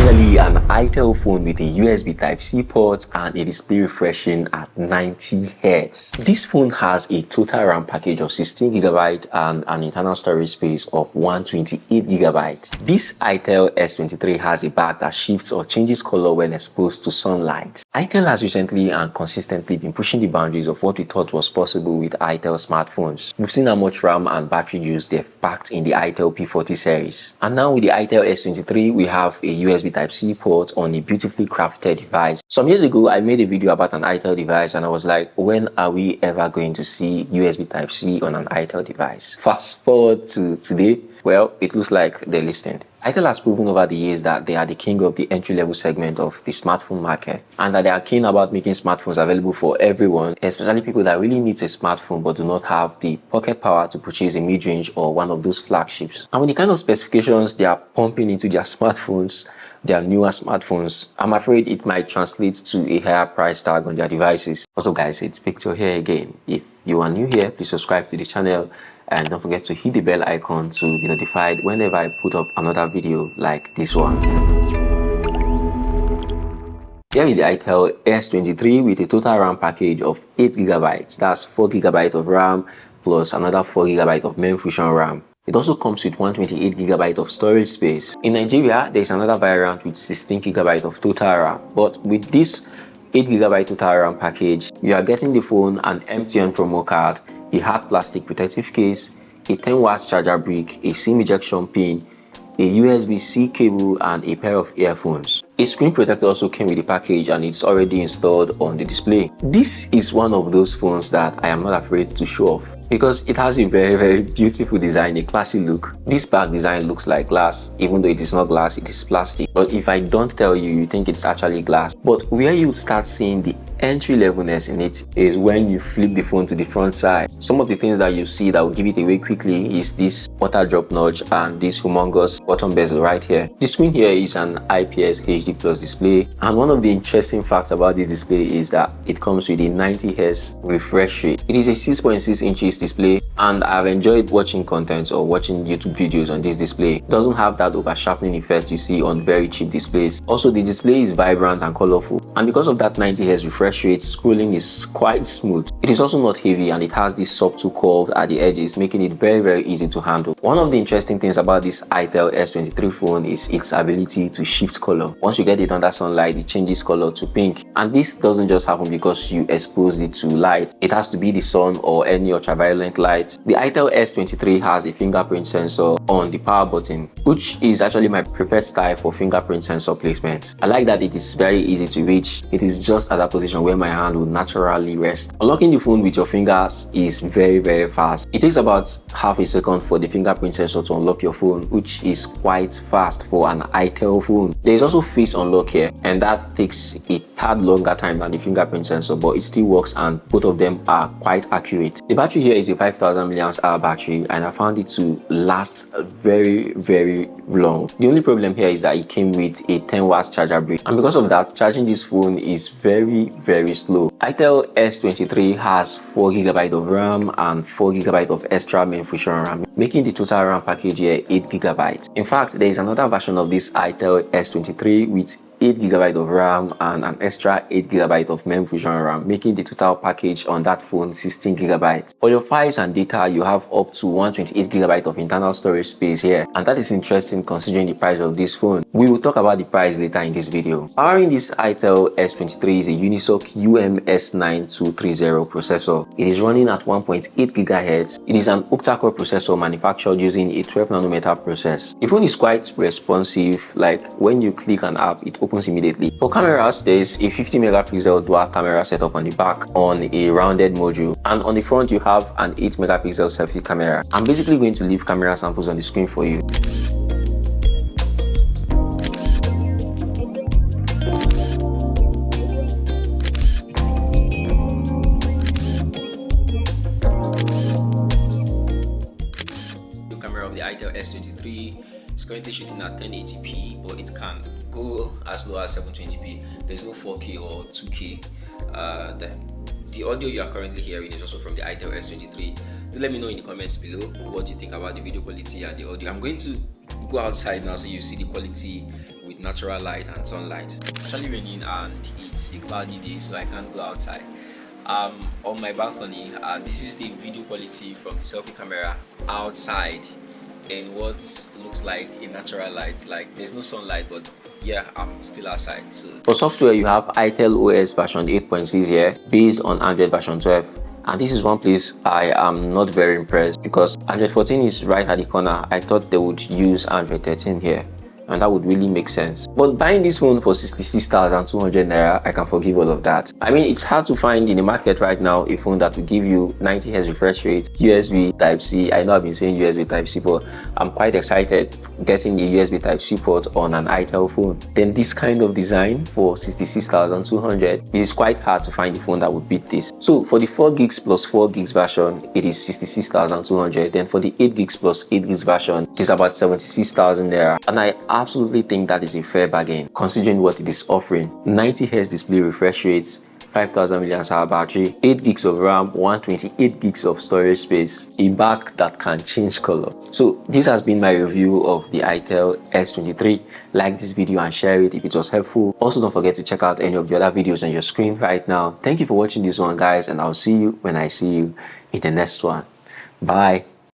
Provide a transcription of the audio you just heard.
Basically an itel phone with a USB Type-C port and a display refreshing at 90 Hz. This phone has a total RAM package of 16GB and an internal storage space of 128GB. This itel S23 has a back that shifts or changes color when exposed to sunlight. itel has recently and consistently been pushing the boundaries of what we thought was possible with itel smartphones. We've seen how much RAM and battery use they've packed in the itel P40 series. And now with the itel S23, we have a USB Type-C port on a beautifully crafted device. Some years ago, I made a video about an itel device and I was like, when are we ever going to see USB Type-C on an itel device? Fast forward to today, well, it looks like they're listening. itel has proven over the years that they are the king of the entry-level segment of the smartphone market and that they are keen about making smartphones available for everyone, especially people that really need a smartphone but do not have the pocket power to purchase a mid-range or one of those flagships. And with the kind of specifications they are pumping into their smartphones, their newer smartphones, I'm afraid it might translate to a higher price tag on their devices. Also guys, it's Picture here again. If you are new here, please subscribe to the channel and don't forget to hit the bell icon to be notified whenever I put up another video like this one. Here is the itel S23 with a total RAM package of 8GB. That's 4GB of RAM plus another 4GB of main fusion RAM. It also comes with 128GB of storage space. In Nigeria, there is another variant with 16GB of total RAM. But with this 8GB total RAM package, you are getting the phone, an MTN promo card, a hard plastic protective case, a 10W charger brick, a SIM ejection pin, a USB-C cable, and a pair of earphones. A screen protector also came with the package and it's already installed on the display. This is one of those phones that I am not afraid to show off because it has a very beautiful design, a classy look. This back design looks like glass, even though it is not glass, it is plastic. But if I don't tell you, you think it's actually glass. But where you would start seeing the entry levelness in it is when you flip the phone to the front side. Some of the things that you see that will give it away quickly is this water drop notch and this humongous bottom bezel right here. The screen here is an IPS HD Plus display, and one of the interesting facts about this display is that it comes with a 90 Hz refresh rate. It is a 6.6 inches display and I've enjoyed watching content or watching YouTube videos on this display. It doesn't have that over sharpening effect you see on very cheap displays. Also, the display is vibrant and colorful, and because of that 90 Hz refresh rate, scrolling is quite smooth. It is also not heavy and it has this subtle curve at the edges, making it very easy to handle. One of the interesting things about this itel S23 phone is its ability to shift color. Once you get it under sunlight, it changes color to pink, and this doesn't just happen because you exposed it to light. It has to be the sun or any ultraviolet light. The itel S23 has a fingerprint sensor on the power button, which is actually my preferred style for fingerprint sensor placement. I like that it is very easy to reach. It is just at a position where my hand will naturally rest. Unlocking the phone with your fingers is very fast. It takes about half a second for the fingerprint sensor to unlock your phone, which is quite fast for an itel phone. There is also face unlock here, and that takes a tad longer time than the fingerprint sensor, but it still works and both of them are quite accurate. The battery here is a 5000 mAh battery and I found it to last very long. The only problem here is that it came with a 10W charger brick, and because of that, charging this phone is very slow. itel S23 has 4GB of RAM and 4GB of extra main fusion RAM, making the total RAM package here 8GB. In fact, there is another version of this itel S23 with 8GB of RAM and an extra 8GB of main fusion RAM, making the total package on that phone 16GB. For your files and data, you have up to 128GB of internal storage space here, and that is interesting considering the price of this phone. We will talk about the price later in this video. Powering this itel S23 is a Unisoc S23 processor. It is running at 1.8 GHz. It is an octa-core processor manufactured using a 12nm process. The phone is quite responsive, like when you click an app, it opens immediately. For cameras, there is a 50MP dual camera setup on the back on a rounded module, and on the front you have an 8MP selfie camera. I'm basically going to leave camera samples on the screen for you. The camera of the itel S23 is currently shooting at 1080p, but it can go as low as 720p. There's no 4K or 2K. The audio you are currently hearing is also from the itel S23. Do let me know in the comments below what you think about the video quality and the audio. I'm going to go outside now so you see the quality with with natural light and sunlight. It's actually raining and it's a cloudy day, so I can't go outside. On my balcony, and this is the video quality from the selfie camera outside in what looks like a natural light. Like there's no sunlight, but yeah, I'm still outside. So for software, you have itel OS version 8.6 here based on Android version 12. And this is one place I am not very impressed, because Android 14 is right at the corner. I thought they would use Android 13 here, and that would really make sense. But buying this phone for 66,200 naira, I can forgive all of that. I mean, it's hard to find in the market right now a phone that will give you 90Hz refresh rate, USB Type-C. I know I've been saying USB Type-C, but I'm quite excited getting the USB Type-C port on an itel phone. Then this kind of design for 66,200, it is quite hard to find a phone that would beat this. So for the 4 gigs plus 4 gigs version, it is 66,200. Then for the 8 gigs plus 8 gigs version, it is about 76,000 naira. And I absolutely think that is a fair bargain considering what it is offering. 90Hz display refresh rates, 5000 mAh battery, 8 gigs of RAM, 128 gigs of storage space, a back that can change color. So this has been my review of the itel S23. Like this video and share it if it was helpful. Also, don't forget to check out any of the other videos on your screen right now. Thank you for watching this one, guys, and I'll see you when I see you in the next one. Bye.